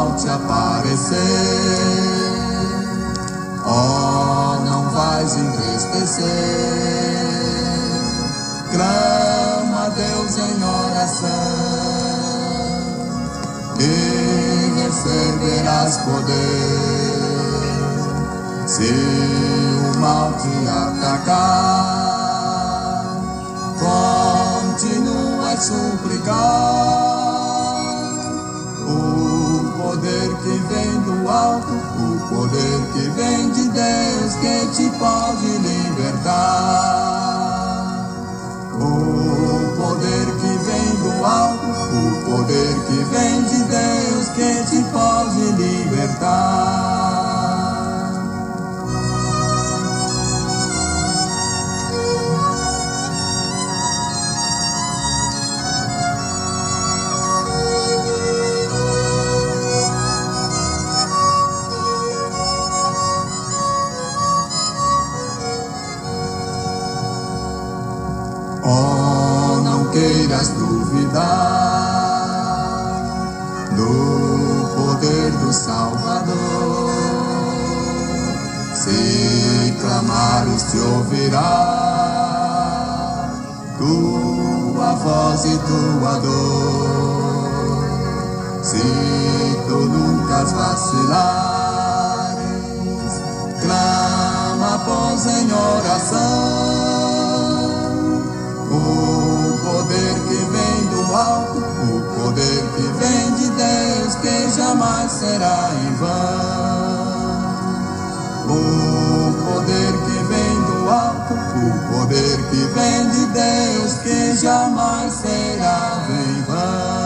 volte a aparecer. Oh, não vais entristecer. Clama a Deus em oração e receberás poder. Se o mal te atacar, continua a suplicar. O poder que vem do alto, o poder que vem de Deus, que te pode libertar. O poder que vem do alto, o poder que vem de Deus, que te pode libertar. Oh, não queiras duvidar do poder do Salvador. Se clamares te ouvirá tua voz e tua dor. Se tu nunca vacilares, clama, pois, em oração. O poder que vem do alto, o poder que vem de Deus, que jamais será em vão. O poder que vem do alto, o poder que vem de Deus, que jamais será em vão.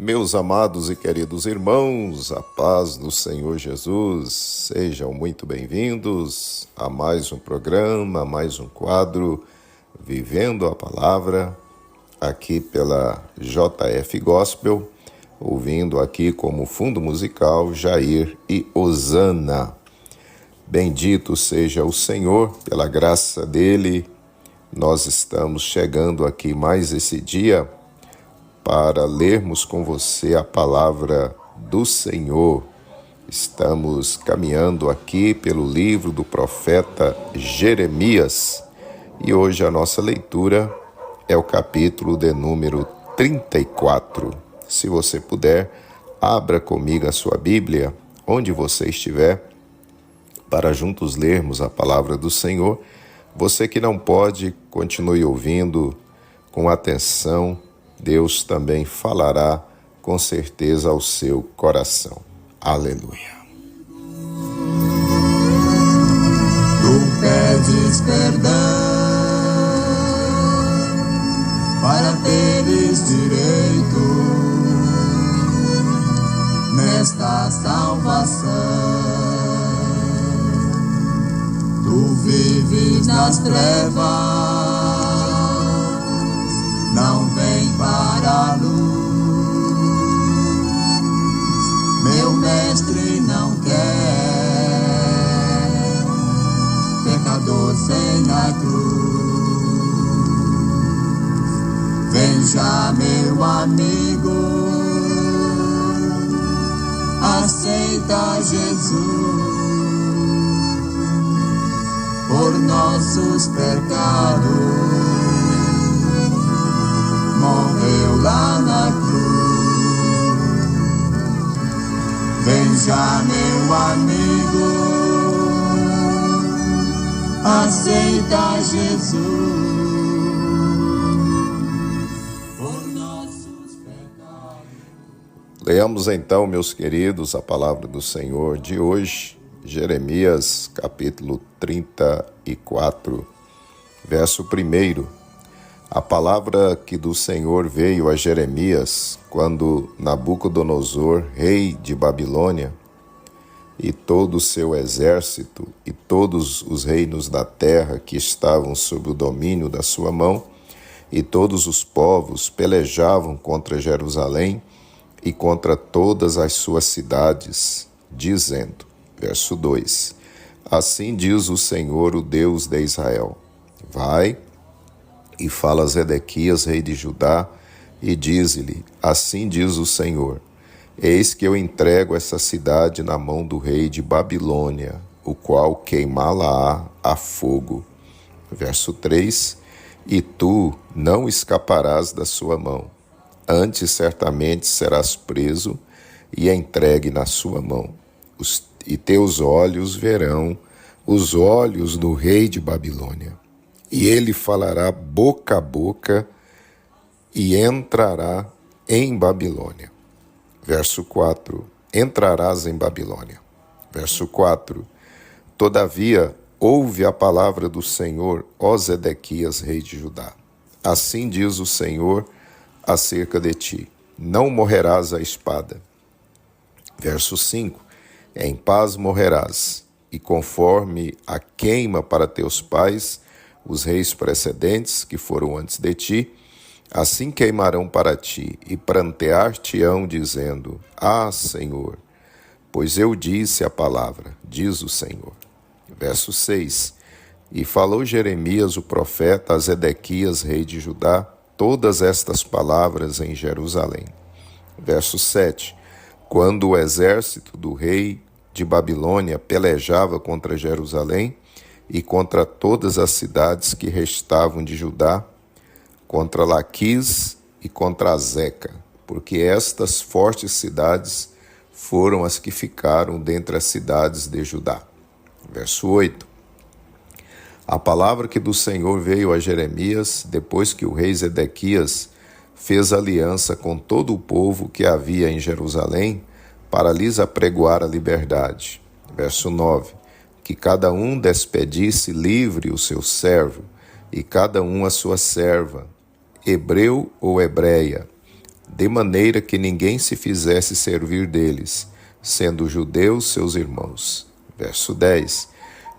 Meus amados e queridos irmãos, a paz do Senhor Jesus, sejam muito bem-vindos a mais um programa, a mais um quadro, Vivendo a Palavra, aqui pela JF Gospel, ouvindo aqui como fundo musical Jair e Osana. Bendito seja o Senhor, pela graça dele, nós estamos chegando aqui mais esse dia para lermos com você a palavra do Senhor. Estamos caminhando aqui pelo livro do profeta Jeremias e hoje a nossa leitura é o capítulo de número 34. Se você puder, abra comigo a sua Bíblia, onde você estiver, para juntos lermos a palavra do Senhor. Você que não pode, continue ouvindo com atenção. Deus também falará com certeza ao seu coração. Aleluia. Tu pedes perdão para teres direito nesta salvação. Tu vives nas trevas, não vem para a luz. Meu mestre não quer pecador sem a cruz. Vem já, meu amigo, aceita Jesus por nossos pecados. Morreu lá na cruz. Vem já, meu amigo, aceita Jesus por nossos pecados. Leamos então, meus queridos, a palavra do Senhor de hoje, Jeremias, capítulo 34, verso 1. A palavra que do Senhor veio a Jeremias, quando Nabucodonosor, rei de Babilônia, e todo o seu exército, e todos os reinos da terra que estavam sob o domínio da sua mão, e todos os povos pelejavam contra Jerusalém e contra todas as suas cidades, dizendo, verso 2, assim diz o Senhor, o Deus de Israel, vai e fala a Zedequias, rei de Judá, e dize-lhe: assim diz o Senhor, eis que eu entrego essa cidade na mão do rei de Babilônia, o qual queimá-la-á a fogo. Verso 3: e tu não escaparás da sua mão, antes certamente serás preso e entregue na sua mão. E teus olhos verão os olhos do rei de Babilônia, e ele falará boca a boca e entrará em Babilônia. Verso 4: entrarás em Babilônia. Verso 4: todavia, ouve a palavra do Senhor, ó Zedequias, rei de Judá. Assim diz o Senhor acerca de ti: não morrerás à espada. Verso 5: em paz morrerás, e conforme a queima para teus pais, os reis precedentes que foram antes de ti, assim queimarão para ti, e prantear-te-ão, dizendo: ah, Senhor, pois eu disse a palavra, diz o Senhor. Verso 6: e falou Jeremias o profeta a Zedequias, rei de Judá, todas estas palavras em Jerusalém. Verso 7: quando o exército do rei de Babilônia pelejava contra Jerusalém e contra todas as cidades que restavam de Judá, contra Laquis e contra Azeca, porque estas fortes cidades foram as que ficaram dentre as cidades de Judá. Verso 8: a palavra que do Senhor veio a Jeremias, depois que o rei Zedequias fez aliança com todo o povo que havia em Jerusalém, para lhes apregoar a liberdade. Verso 9: que cada um despedisse livre o seu servo, e cada um a sua serva, hebreu ou hebreia, de maneira que ninguém se fizesse servir deles, sendo judeus seus irmãos. Verso 10: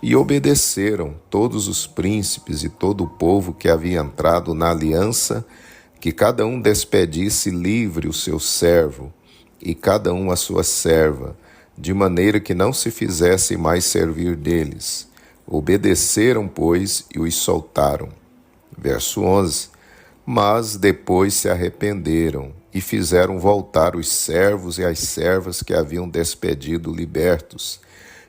e obedeceram todos os príncipes e todo o povo que havia entrado na aliança, que cada um despedisse livre o seu servo, e cada um a sua serva, de maneira que não se fizesse mais servir deles. Obedeceram, pois, e os soltaram. Verso 11: mas depois se arrependeram e fizeram voltar os servos e as servas que haviam despedido libertos,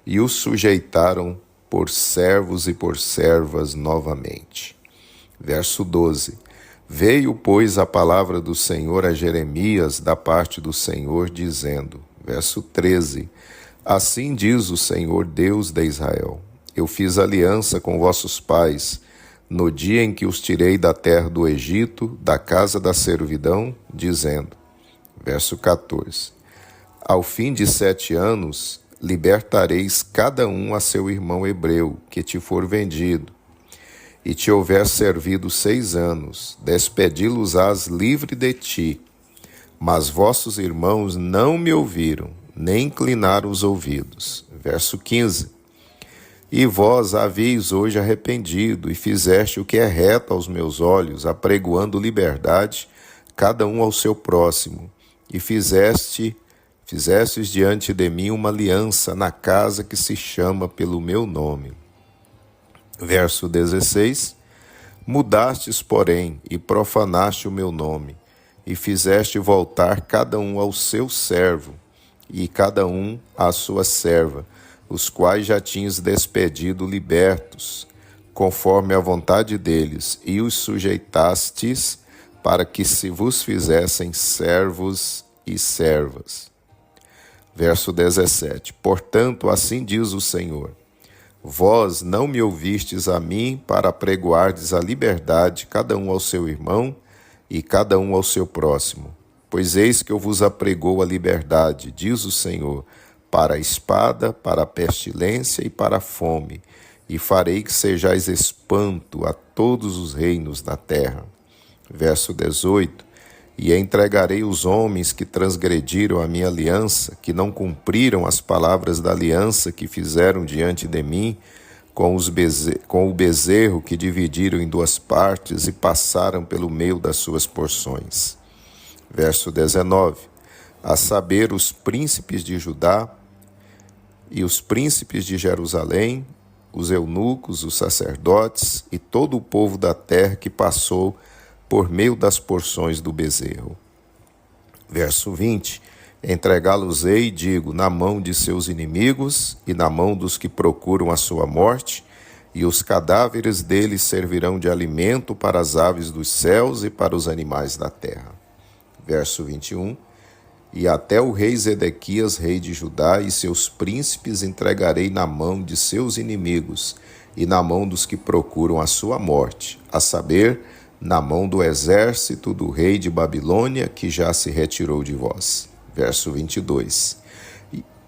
e os sujeitaram por servos e por servas novamente. Verso 12: veio, pois, a palavra do Senhor a Jeremias da parte do Senhor, dizendo. Verso 13: assim diz o Senhor, Deus de Israel: eu fiz aliança com vossos pais, no dia em que os tirei da terra do Egito, da casa da servidão, dizendo. Verso 14: ao fim de 7 anos, libertareis cada um a seu irmão hebreu, que te for vendido, e te houver servido 6 anos, despedi-los-ás livre de ti. Mas vossos irmãos não me ouviram, nem inclinaram os ouvidos. Verso 15: e vós haveis hoje arrependido, e fizeste o que é reto aos meus olhos, apregoando liberdade, cada um ao seu próximo, e fizestes diante de mim uma aliança na casa que se chama pelo meu nome. Verso 16: mudastes, porém, e profanaste o meu nome, e fizeste voltar cada um ao seu servo, e cada um à sua serva, os quais já tinhas despedido libertos, conforme a vontade deles, e os sujeitastes para que se vos fizessem servos e servas. Verso 17: portanto, assim diz o Senhor: vós não me ouvistes a mim para apregoardes a liberdade, cada um ao seu irmão e cada um ao seu próximo. Pois eis que eu vos apregou a liberdade, diz o Senhor, para a espada, para a pestilência e para a fome, e farei que sejais espanto a todos os reinos da terra. Verso 18: e entregarei os homens que transgrediram a minha aliança, que não cumpriram as palavras da aliança que fizeram diante de mim, com o bezerro que dividiram em 2 partes e passaram pelo meio das suas porções. Verso 19: a saber, os príncipes de Judá e os príncipes de Jerusalém, os eunucos, os sacerdotes e todo o povo da terra que passou por meio das porções do bezerro. Verso 20: entregá-los-ei, digo, na mão de seus inimigos e na mão dos que procuram a sua morte, e os cadáveres deles servirão de alimento para as aves dos céus e para os animais da terra. Verso 21: e até o rei Zedequias, rei de Judá, e seus príncipes entregarei na mão de seus inimigos e na mão dos que procuram a sua morte, a saber, na mão do exército do rei de Babilônia, que já se retirou de vós. Verso 22.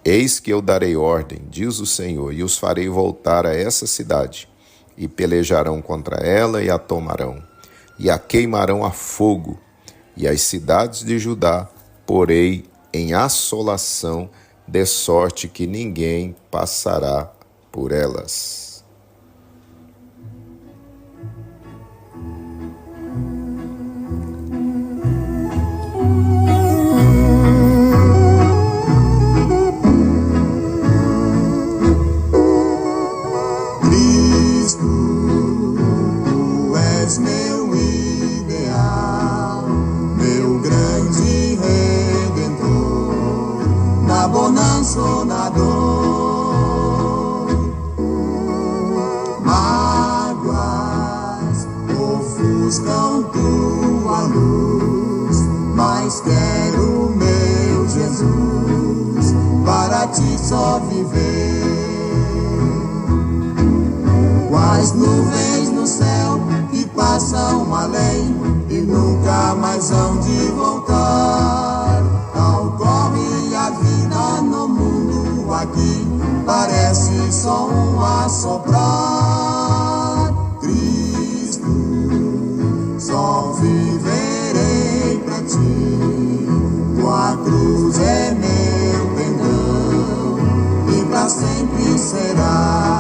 Eis que eu darei ordem, diz o Senhor, e os farei voltar a essa cidade, e pelejarão contra ela e a tomarão, e a queimarão a fogo, e as cidades de Judá porei em assolação, de sorte que ninguém passará por elas. Meu ideal, meu grande Redentor, na bonança ou na dor. Mágoas ofuscam tua luz, mas quero, meu Jesus, para ti só viver. Quais nuvens no céu que passam além e nunca mais hão de voltar. Tal corre a vida no mundo aqui, parece só um assoprar. Cristo, só viverei pra ti, tua cruz é meu pendão e pra sempre será.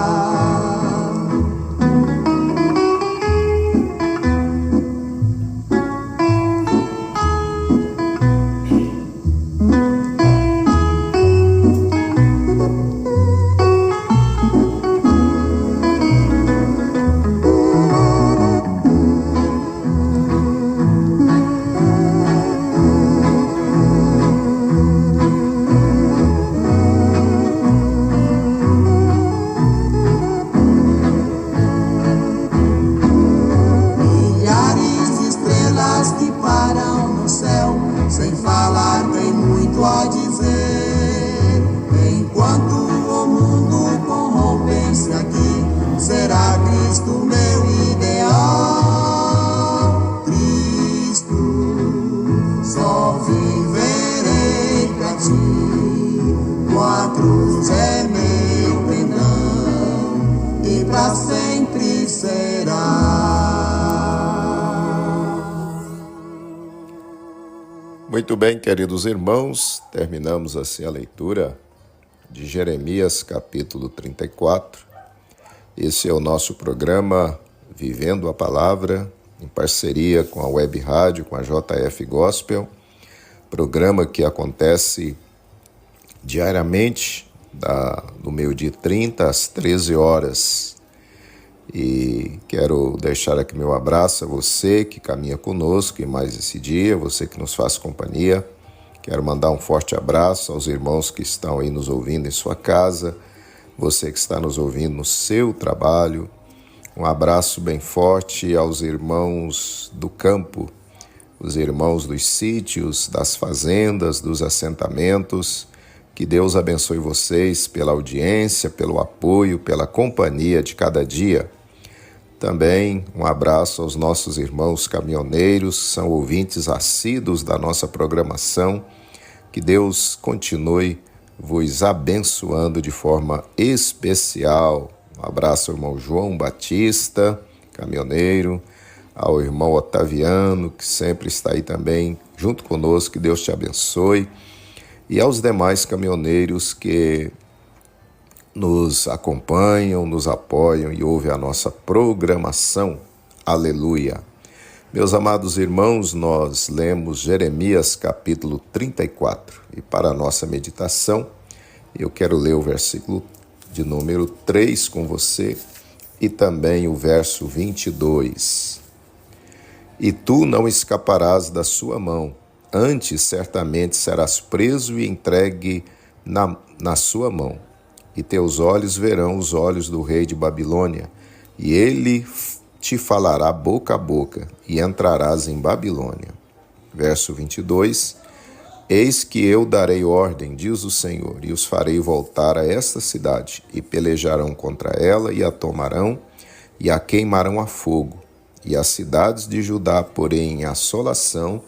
Sem falar tem muito a dizer. Enquanto o mundo corrompe-se aqui, será Cristo meu ideal. Cristo, só viverei pra ti, tua cruz é meu pendão e pra sempre será. Muito bem, queridos irmãos, terminamos assim a leitura de Jeremias, capítulo 34. Esse é o nosso programa Vivendo a Palavra, em parceria com a Web Rádio, com a JF Gospel, programa que acontece diariamente, do meio-dia 30 às 13 horas. E quero deixar aqui meu abraço a você que caminha conosco em mais esse dia, você que nos faz companhia. Quero mandar um forte abraço aos irmãos que estão aí nos ouvindo em sua casa, você que está nos ouvindo no seu trabalho. Um abraço bem forte aos irmãos do campo, os irmãos dos sítios, das fazendas, dos assentamentos. Que Deus abençoe vocês pela audiência, pelo apoio, pela companhia de cada dia. Também um abraço aos nossos irmãos caminhoneiros, que são ouvintes assíduos da nossa programação. Que Deus continue vos abençoando de forma especial. Um abraço ao irmão João Batista, caminhoneiro, ao irmão Otaviano, que sempre está aí também junto conosco. Que Deus te abençoe. E aos demais caminhoneiros que nos acompanham, nos apoiam e ouvem a nossa programação. Aleluia! Meus amados irmãos, nós lemos Jeremias capítulo 34 e para a nossa meditação eu quero ler o versículo de número 3 com você e também o verso 22. e tu não escaparás da sua mão. Antes, certamente, serás preso e entregue na sua mão. E teus olhos verão os olhos do rei de Babilônia, e ele te falará boca a boca, e entrarás em Babilônia. Verso 22. Eis que eu darei ordem, diz o Senhor, e os farei voltar a esta cidade, e pelejarão contra ela, e a tomarão, e a queimarão a fogo. E as cidades de Judá porém em assolação,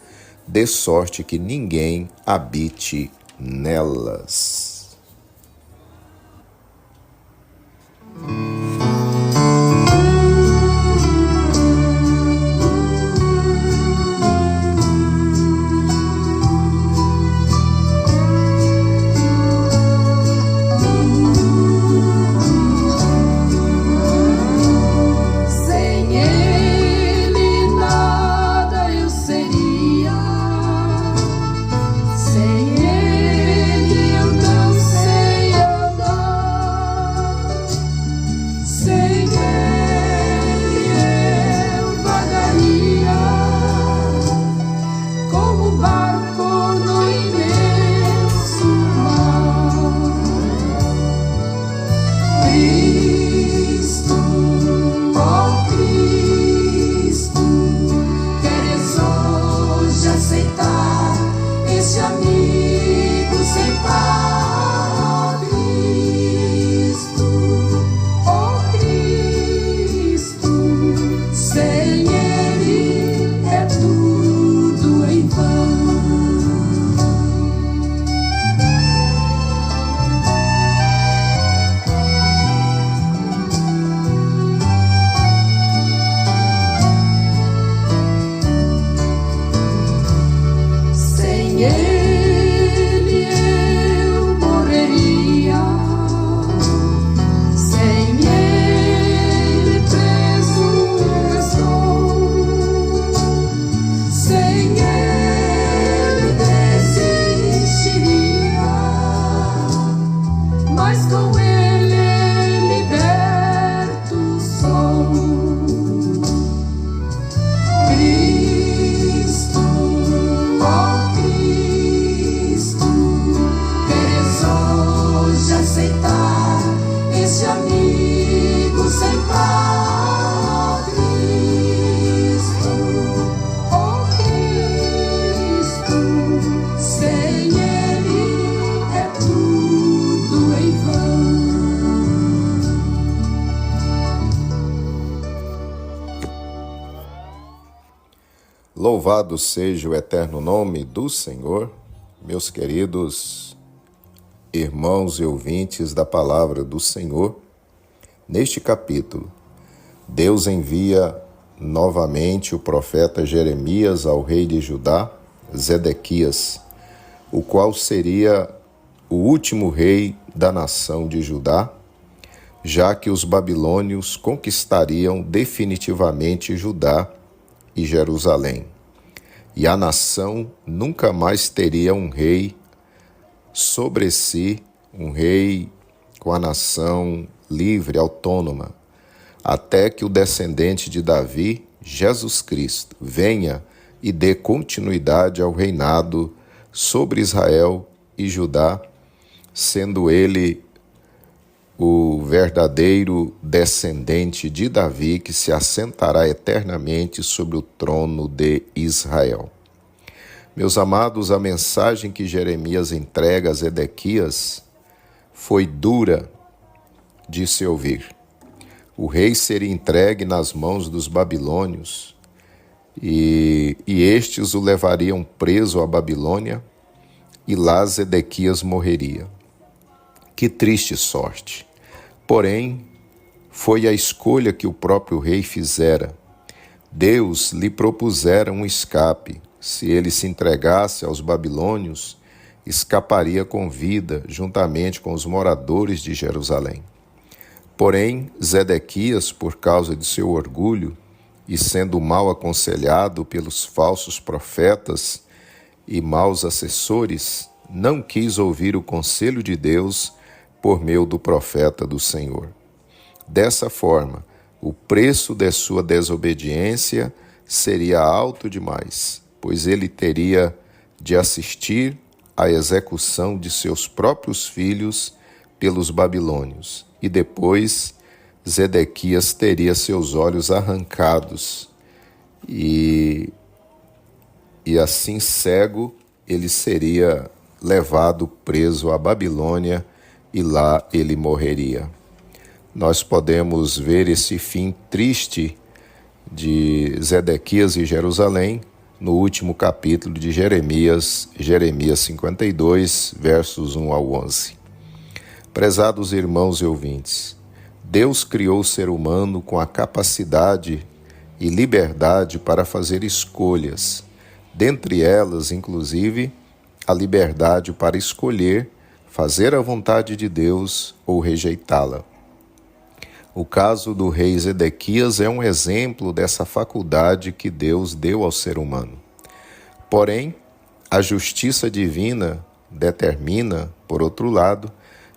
de sorte que ninguém habite nelas. Louvado seja o eterno nome do Senhor, meus queridos irmãos e ouvintes da palavra do Senhor. Neste capítulo, Deus envia novamente o profeta Jeremias ao rei de Judá, Zedequias, o qual seria o último rei da nação de Judá, já que os babilônios conquistariam definitivamente Judá e Jerusalém. E a nação nunca mais teria um rei sobre si, um rei com a nação livre, autônoma, até que o descendente de Davi, Jesus Cristo, venha e dê continuidade ao reinado sobre Israel e Judá, sendo ele o verdadeiro descendente de Davi que se assentará eternamente sobre o trono de Israel. Meus amados, a mensagem que Jeremias entrega a Zedequias foi dura de se ouvir. O rei seria entregue nas mãos dos babilônios e estes o levariam preso à Babilônia e lá Zedequias morreria. Que triste sorte! Porém, foi a escolha que o próprio rei fizera. Deus lhe propusera um escape. Se ele se entregasse aos babilônios, escaparia com vida, juntamente com os moradores de Jerusalém. Porém, Zedequias, por causa de seu orgulho e sendo mal aconselhado pelos falsos profetas e maus assessores, não quis ouvir o conselho de Deus por meio do profeta do Senhor. Dessa forma, o preço de sua desobediência seria alto demais, pois ele teria de assistir à execução de seus próprios filhos pelos babilônios, e depois Zedequias teria seus olhos arrancados, e assim cego ele seria levado preso à Babilônia, e lá ele morreria. Nós podemos ver esse fim triste de Zedequias e Jerusalém no último capítulo de Jeremias 52, versos 1 ao 11. Prezados irmãos e ouvintes, Deus criou o ser humano com a capacidade e liberdade para fazer escolhas, dentre elas, inclusive, a liberdade para escolher fazer a vontade de Deus ou rejeitá-la. O caso do rei Zedequias é um exemplo dessa faculdade que Deus deu ao ser humano. Porém, a justiça divina determina, por outro lado,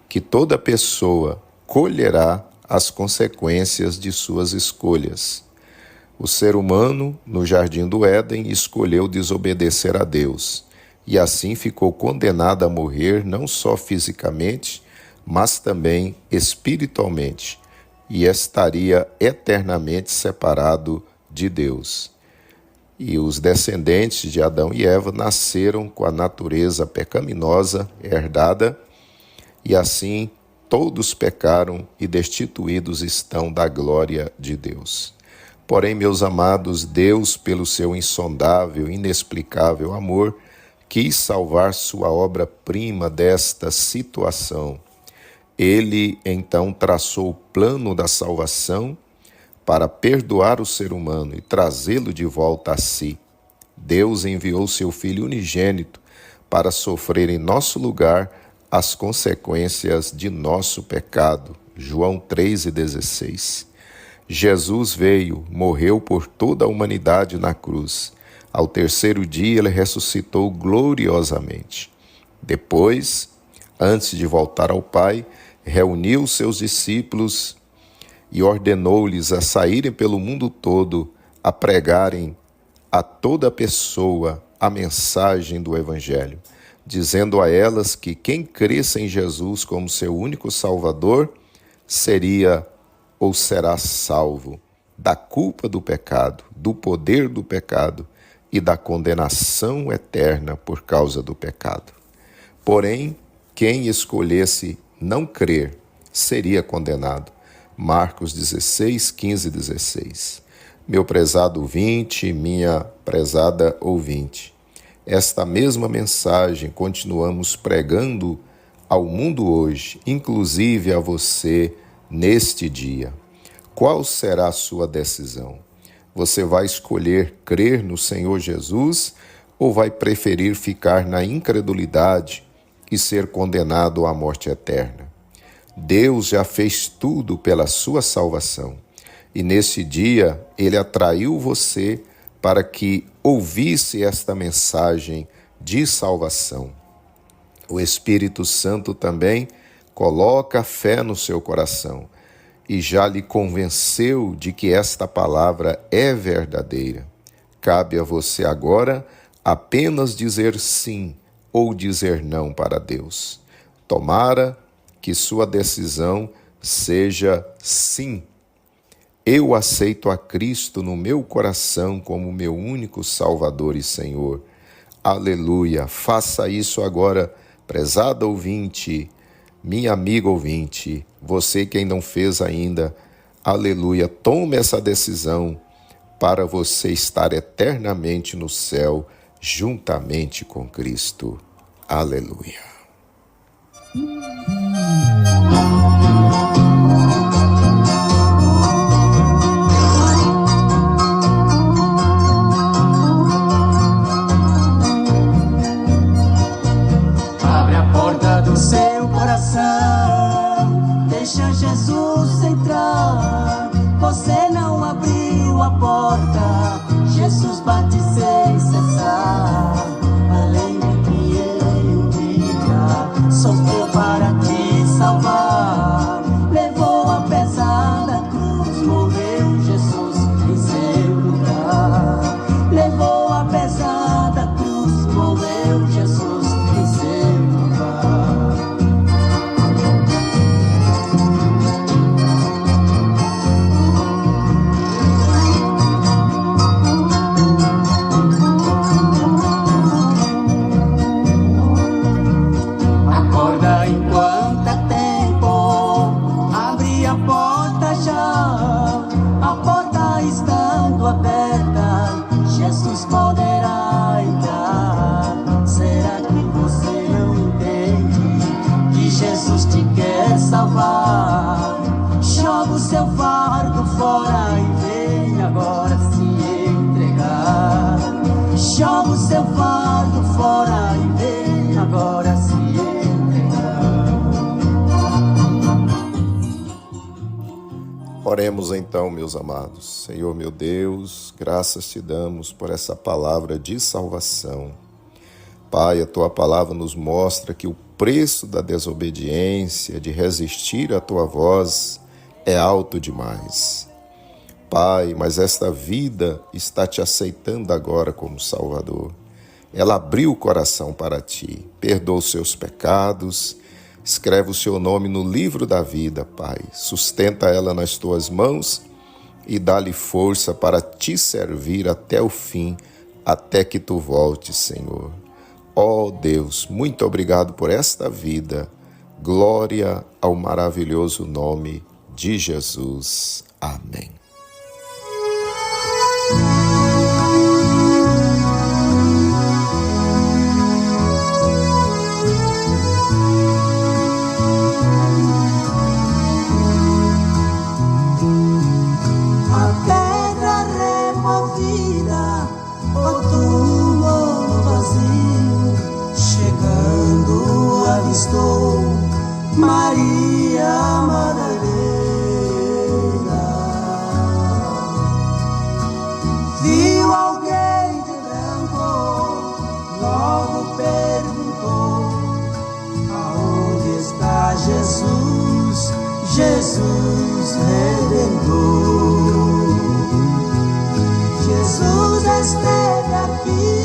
que toda pessoa colherá as consequências de suas escolhas. O ser humano, no Jardim do Éden, escolheu desobedecer a Deus, e assim ficou condenado a morrer não só fisicamente, mas também espiritualmente, e estaria eternamente separado de Deus. E os descendentes de Adão e Eva nasceram com a natureza pecaminosa herdada, e assim todos pecaram e destituídos estão da glória de Deus. Porém, meus amados, Deus, pelo seu insondável, inexplicável amor, quis salvar sua obra-prima desta situação. Ele, então, traçou o plano da salvação para perdoar o ser humano e trazê-lo de volta a si. Deus enviou seu Filho unigênito para sofrer em nosso lugar as consequências de nosso pecado. João 3,16. Jesus veio, morreu por toda a humanidade na cruz. Ao terceiro dia, ele ressuscitou gloriosamente. Depois, antes de voltar ao Pai, reuniu seus discípulos e ordenou-lhes a saírem pelo mundo todo, a pregarem a toda pessoa a mensagem do Evangelho, dizendo a elas que quem cresce em Jesus como seu único Salvador seria ou será salvo da culpa do pecado, do poder do pecado e da condenação eterna por causa do pecado. Porém, quem escolhesse não crer seria condenado. Marcos 16, 15 e 16. Meu prezado ouvinte, minha prezada ouvinte, esta mesma mensagem continuamos pregando ao mundo hoje, inclusive a você neste dia. Qual será a sua decisão? Você vai escolher crer no Senhor Jesus ou vai preferir ficar na incredulidade e ser condenado à morte eterna? Deus já fez tudo pela sua salvação e nesse dia Ele atraiu você para que ouvisse esta mensagem de salvação. O Espírito Santo também coloca fé no seu coração e já lhe convenceu de que esta palavra é verdadeira. Cabe a você agora apenas dizer sim ou dizer não para Deus. Tomara que sua decisão seja sim. Eu aceito a Cristo no meu coração como meu único Salvador e Senhor. Aleluia! Faça isso agora, prezado ouvinte, minha amiga ouvinte, você que ainda não fez ainda. Aleluia! Tome essa decisão para você estar eternamente no céu, juntamente com Cristo. Aleluia! Seu coração, deixa Jesus entrar. Você não abriu a porta, Jesus bate sem cessar. Além do que ele um dia sofreu para te salvar, levou a pesada cruz, morreu Jesus em seu lugar. joga o seu fardo fora e vem agora se entregar. Oremos então, meus amados. Senhor meu Deus, graças te damos por essa palavra de salvação. Pai, a tua palavra nos mostra que o preço da desobediência, de resistir à tua voz, é alto demais. Pai, mas esta vida está te aceitando agora como Salvador. Ela abriu o coração para ti, perdoa os seus pecados, escreve o seu nome no livro da vida, Pai. Sustenta ela nas tuas mãos e dá-lhe força para te servir até o fim, até que tu voltes, Senhor. Ó Deus, muito obrigado por esta vida. Glória ao maravilhoso nome de Jesus. Amém. Estou Maria Madalena, viu alguém de branco, logo perguntou: aonde está Jesus, Jesus Redentor? Jesus esteve aqui,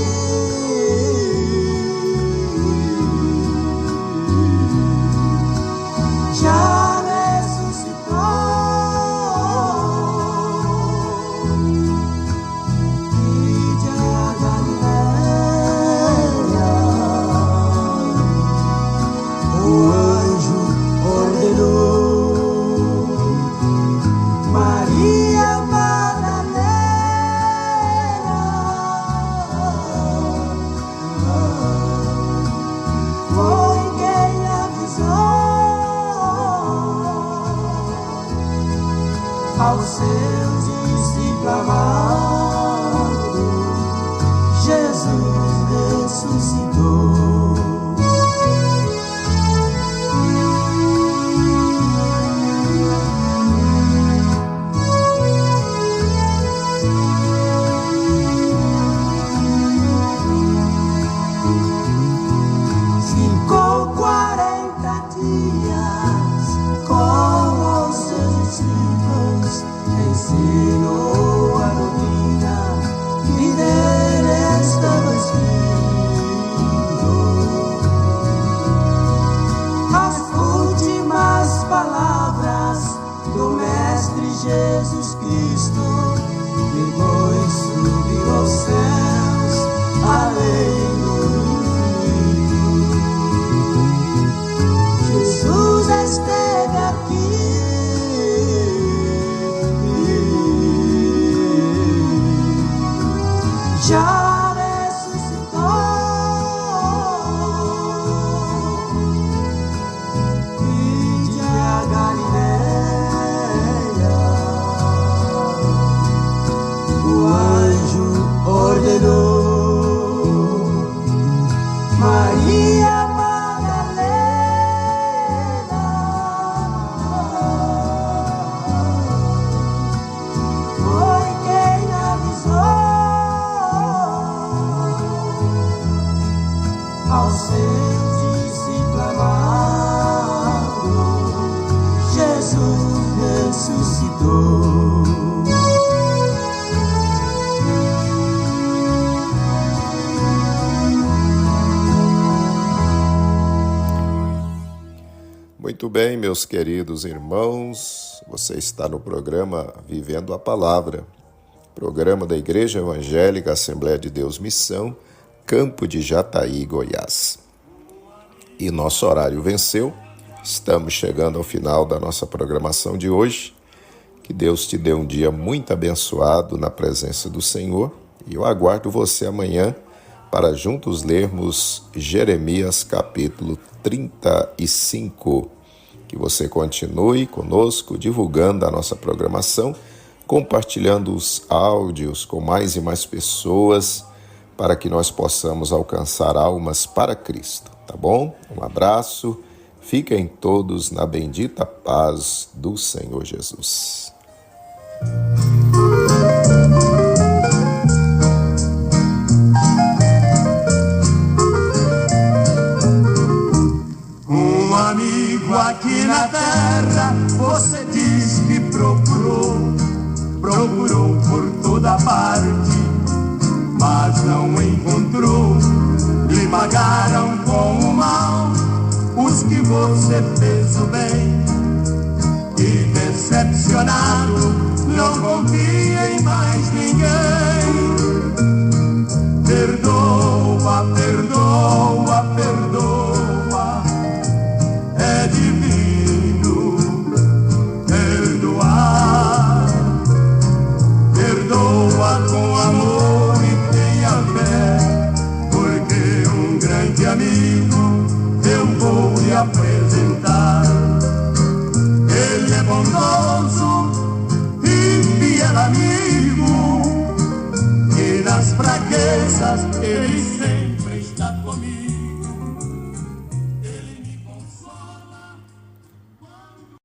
já ressuscitou, ide a Galileia, o anjo ordenou. Maria Madalena foi quem avisou aos seus discípulos amados: Jesus ressuscitou. Ficou 40 dias com os seus discípulos, ensinou a doutrina que dele estava escrito. As últimas palavras do Mestre Jesus Cristo, depois subiu aos céus, além do infinito. Jesus esteve aqui, já ressuscitou, ide a Galileia, o anjo ordenou. Maria Madalena foi quem avisou aos seus discípulos amados: Jesus ressuscitou. Muito bem, meus queridos irmãos, você está no programa Vivendo a Palavra, programa da Igreja Evangélica Assembleia de Deus Missão, Campo de Jataí, Goiás. E nosso horário venceu, estamos chegando ao final da nossa programação de hoje. Que Deus te dê um dia muito abençoado na presença do Senhor, e eu aguardo você amanhã para juntos lermos Jeremias capítulo 35. Que você continue conosco, divulgando a nossa programação, compartilhando os áudios com mais e mais pessoas, para que nós possamos alcançar almas para Cristo, tá bom? Um abraço, fiquem todos na bendita paz do Senhor Jesus. Um amigo aqui na terra, você diz que procurou por toda parte, mas não encontrou. Lhe pagaram com o mal os que você fez o bem, e decepcionado não confia em mais ninguém. Perdoa, perdoa, perdoa, é divino perdoar. Perdoa com amor e tenha fé, porque um grande amigo eu vou lhe apresentar. Ele é bondoso e fiel amigo, e nas fraquezas ele